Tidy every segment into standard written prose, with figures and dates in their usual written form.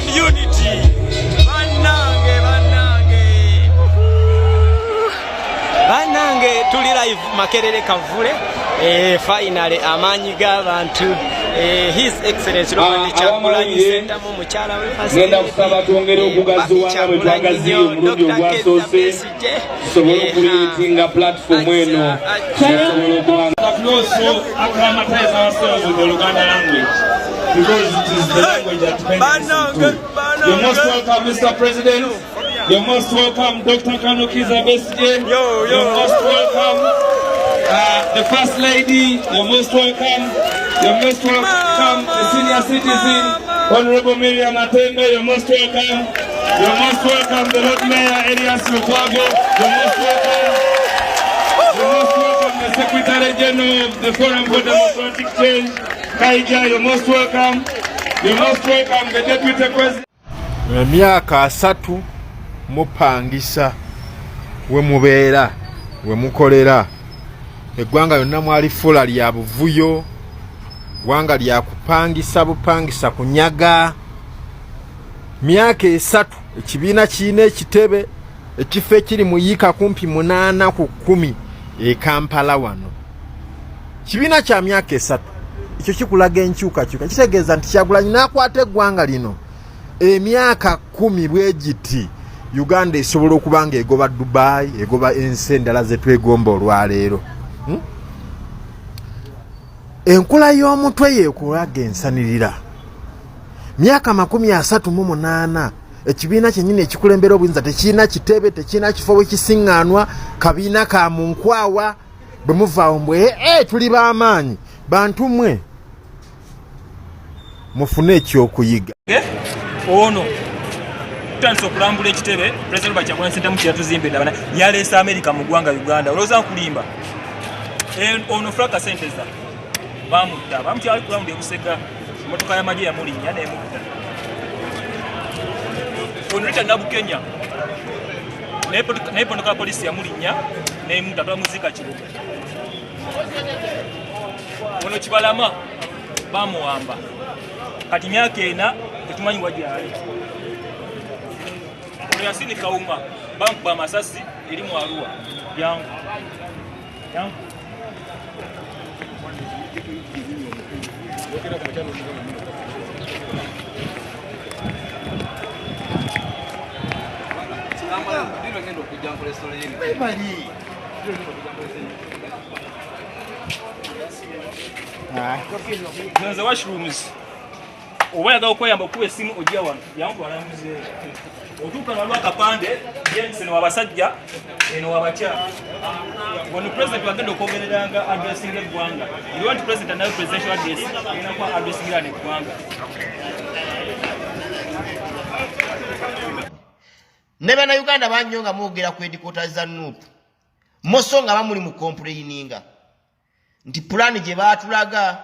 and unity. Banange tuli live Makerere Kavule finally amanyi g'abantu His Excellency Robert Kyagulanyi Center mu mukyala we first ngenda kusaba twongere okugaziwanga bwe twagaziye omulundi ogwasoose tusobole okuliitinga platform eno tusobole okubanga also acclimatize ourselves with the Luganda language because it is the language that depends on you. You're most welcome, Mr. President. You're most welcome, Dr. Takikiriza. You're most welcome, the First Lady. You're most welcome. You're most welcome, the Senior Citizen, Honorable Miriam Atembe. You're most welcome. You're most welcome, the Lord Mayor Elias Lukwago. You're most welcome. You're most welcome, the Secretary General of the Forum for Democratic Change, Kayanja. You're most welcome. You're most welcome, the Deputy President. Myaka 3 mupangisa we mubeera we mukolera eggwanga lyonna mwali fula lya buvuyo gwanga lya kupangisa bupangisa kunyaga myaka 3 ekibiina kiina ekitebe ekifo ekiri mu yiika kumpi 8 ku 10 e Kampala wano kibiina kya myaka 3 ekyo kikulaga enkyukakyuka kitegeeza nti Kyagulanyi n'akwata eggwanga lino emyaka 10 bwegiti Uganda esobola okubanga egoba Dubai egoba ensi endala ze twegomba olwaleero enkula y'omutwe yeekulaga ensanirira myaka 38 ekibiina kyennyini ekikulembera obuyinza tekiina kitebe tekiina kifo wekisiŋŋaanwa kabiina ka munkwawa bwe muvaawo mbwe tuli b'amaanyi bantu mmwe mufune ekyokuyiga ono tutandise okulambula ekitebe President Robert Kyagulanyi Center mukyala tuzimbe ndabana yaleese America mu ggwanga Uganda olowooza nkulimba ono fraka senteza bamutta bamukyala ali kulambula ebusega emmotoka y'amagye yamulinnya n'emutta ono Rita Nabu Kenya n'epondoka ya polisi yamulinnya n'emutta twamuziika kibuga ono Kibalama bamuwamba kati myaka 4 tetumanyi wagyali ono Yasini Kauma bankuba amasasi eri mu Arua yangu Nza washrooms oba yaga okweyamba okuba essimu ojja wano yankwalambuze otuuka nalwa akapande yense no abasajja eno wabakyala ono president wagenda okwogereranga addressing eggwanga you want president anayo presidential address enakwa addressing era neggwanga ne bana Uganda banyonga mwogera ku headquarters za NUP mosonga bamuli mu complaininga nti plan gye baatulaga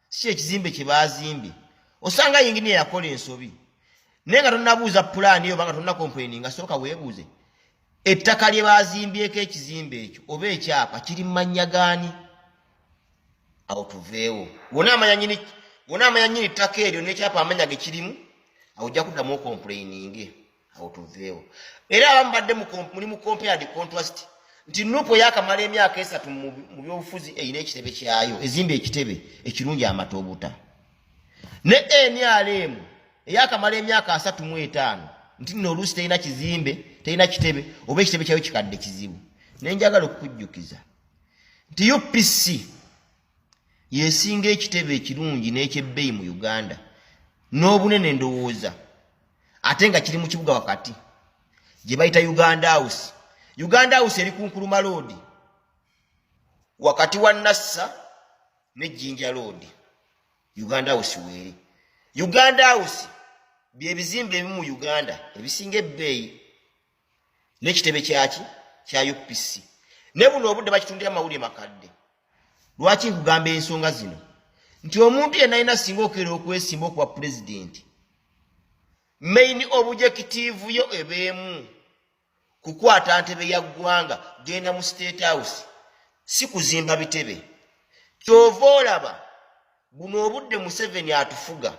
si ekizimbe kye bazimbye osanga yingine yakola ensobi nenga tonnabuuza plan eyo banga tonna complaininga soka weebuuze ettaka lye bazimbyeko ekizimbe ekyo oba ekyapa kiri mu mannya gaani awo tuveewo wona amanya nyini ttaka eryo n'ekyapa amanya ge kirimu awo ojja kuddamu okomplaininge awo tuveewo era abamu badde muli mu compared contrast nti NUP yakamala emyaka 3 mu byobufuzi eyina ekitebe kyayo ezimba ekitebe ekirungi amatobuta ne NRM yakamala emyaka 35 nti nno oluusi terina kizimbe terina kitebe oba ekitebe kyayo kikadde kizibu nenjagala okukujjukiza nti UPC yesinga ekitebe ekirungi n'ekyebbeeyi mu Uganda n'obunene ndowooza ate nga kiri mu kibuga wakati gye bayita Uganda House. Uganda House eri Kunkuluma Road wakati wa Nassa ne Jinja Road. Uganda House weri Uganda House bye bizimbe ebimu mu Uganda ebisinga ebbeeyi n'ekitebe kyaki kya UPC ne buno obudde bakitundira mawulire makadde. Lwaki nkugamba ensonga zino nti omuntu yenna alina singa okeera okwesimba okuba president main objective yo ebeemu kukwata ntebe ya ggwanga genda mu State House si kuzimba bitebe kyova olaba buno obudde Museveni atufuga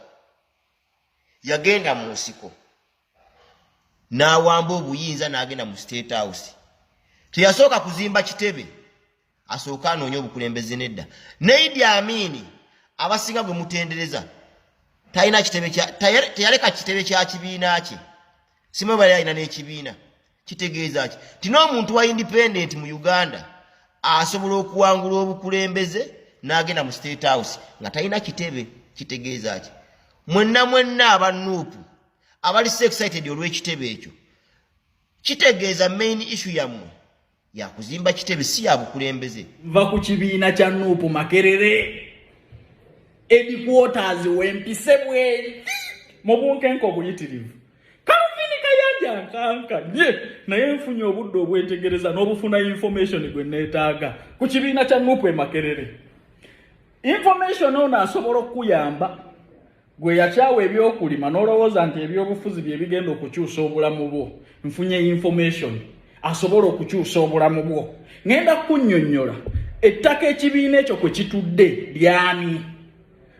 yagenda mu nsiko n'awamba obuyinza n'agenda mu State House. Teyasooka kuzimba kitebe, asooka anoonya obukulembeze nedda. Ne Idi Amin abasinga gwe mutendereza talina kitebe teyaleka kitebe kya kibiina kye. Simwe bali alina n'ekibiina. Kitegeeza ki? Tino omuntu wa independent mu Uganda asobola okuwangula obukulembeze n'agenda mu State House nga talina kitebe. Kitegeeza ki? Mwenna aba NUP abali so excited olw'ekitebe ekyo. Kitegeeza main issue yammwe ya kuzimba kitebe si ya bukulembeze. Va ku kibiina kya NUP Makerere headquarters wempise bwe mu bunkenko buyitirivu. Kayanja nkanka naye nfunye obudde obwentegereza n'obufuna information gwe neetaaga ku kibiina kya NUP Makerere. Information ono asobola okuyamba gwe yakyawa ebyokulima n'olowooza nti ebyobufuzi bye bigenda okukyusa obulamu bwo. Nfunye information asobola okukyusa obulamu bwo. Ngenda kunnyonnyola ettaka ekibiina ekyo kwe kitudde lyani.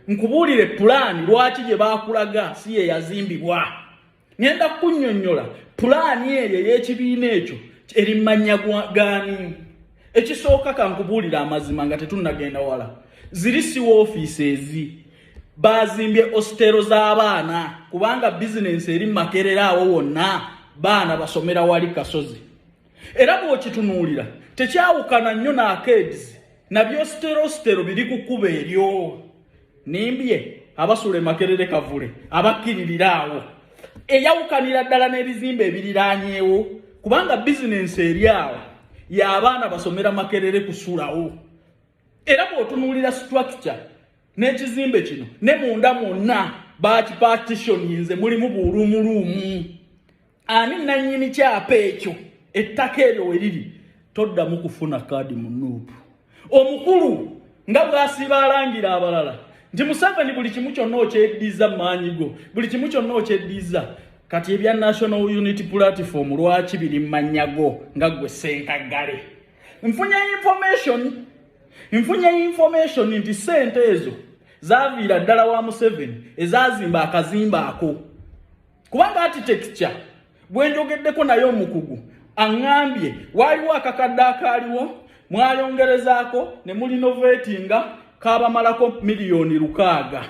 Nkubuulire pulaani lwaki gye baakulaga si ye yazimbibwa. Ngenda kunnyonnyola pulaani eyo ey'ekibiina ekyo eri mannya gaani. Ekisooka kankubuulira amazima nga tetunnagenda wala. Ziri siwa offices bazimbye hostelo z'abaana kubanga business eri Makerere awo wonna baana basomera wali Kasozi. Era bw'okitunuulira tekyawukana nnyo na arcades nabyo hostelo biri ku kkubo eryo. Nimbye abasule Makerere Kavule abakkiririra awo. Eyawukanira ddala n'ebizimbe ebiriraanyeewo kubanga business eri awo y'abaana basomera Makerere kusulawo. Era bw'otunuulira structure n'ekizimbe kino ne munda mwonna bakipartitioninze mulimu buulumuluumu. Ani nannyini kyapa ekyo ettaka eryo we liri toddamu kufuna kaadi mu NUP. Omukulu nga bw'asiba alangira abalala nti Museveni buli kimu kyonna okyeddiza maanyi go, buli kimu kyonna okyeddiza. Kati ebya National Unity Platform lwaki biri mannya go nga gwe Ssenkagale. Nfunye information nti sente ezo zaviira ddala wa Museveni ezazimba akazimba ako. Kubanga architecture bwe njogeddeko naye omukugu aŋŋambye waliwo akakadde akaaliwo mwayongerezaako ne mulinovatinga kaabamalako miliyoni 600.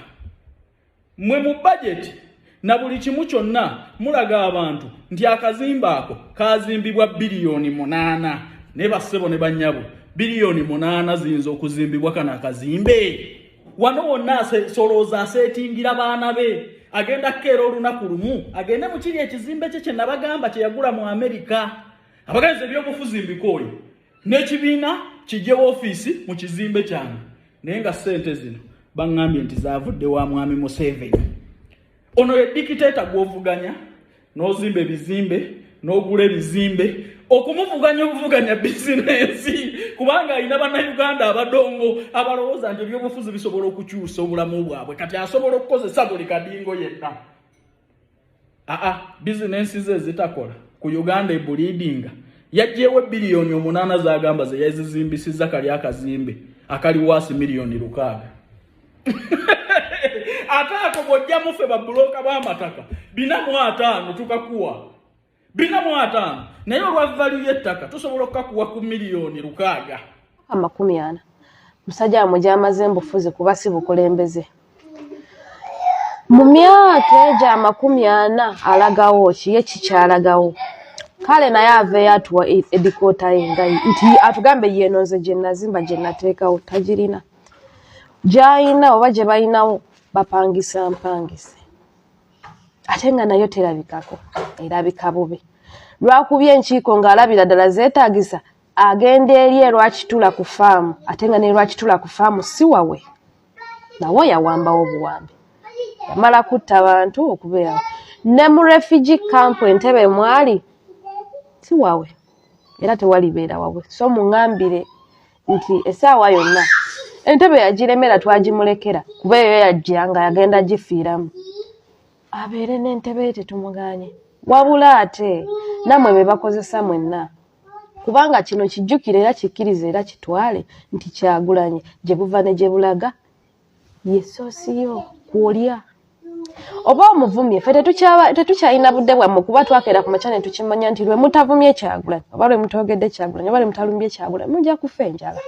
Mwe mu budget na buli kimu kyonna mulaga abantu nti akazimba ako kazimbibwa biliyoni 8. Ne bassebo ne bannyabo biliyoni 8 ziyinza okuzimbibwa kana akazimbe. Wano wonna solooza aseetingira baana be agenda kkeera olunaku lumu agende mu kiri ekizimbe kye nabagamba kye yagula mu Amerika. Abagenzi ebyobufuzi mbikooye n'ekibiina kijjewo ofiisi mu kizimbe kyange naye nga ssente zino baŋŋambye nti zaavudde wa mwami Museveni. Ono ye dikiteeta gw'ovuganya n'ozimba ebizimbe n'ogula ebizimbe okumuvuganya obuvuganya bizinensi kubanga alina bannayuganda abadongo abalowooza nti ebyobufuzi bisobola okukyusa obulamu bwabwe kati asobola okukozesa buli kadingo yenna. Bizinensi ze zitakola ku Uganda ebulidinga yaggyewo biliyoni 8 zagamba ze yazizimbisiza kali akazimbe akali waasi miliyoni 600. Ate ako bw'ojja mufe babulooka b'amataka 450 tukakuwa 450 naye olwa value y'ettaka tusobola okukakuwa ku miliyoni 600. 40 musajja amujja amaze mbufuzi kuba si bukulembeze. Mu myaka eja 40 alagawo kiye kikyalagawo. Kale naye ave atuwa edikota engai nti atugambe yenoze gye nazimba gye nateekawo tagirina. Gyayina oba gye balinawo bapangisa mpangise. Ate nga nayo terabikako erabika bubi. Lwakubye enkiiko ng'alabira ddala zeetaagisa agenda eri lwakitula ku faamu ate nga ne lwakitula ku faamu si wawe. Nawo yawambawo obuwambi. Yamala kutta abantu okubeerawo. Ne mu refugee camp Entebbe mwali si wawe era tewalibeera wawe. So muŋŋambire nti essaawa yonna Entebbe yagiremera twagimulekera kuba eyo yajja nga yagenda gifiiramu. Abeere n'Entebbe tetumuganye. Wabula ate namwe be bakozesa mwenna. Kubanga kino kijjukire era kikkirize era kitwale nti Kyagulanyi gye buva ne gye bulaga ye soosiyo kwolya. oba omuvumye ffe tetukyalina budde bwammwe kuba twakeera ku makya ne tukimanya nti lwe mutavumye Kyagulanyi oba lwe mutogedde Kyagulanyi oba lwe mutalumbye Kyagulanyi mujja kufa enjala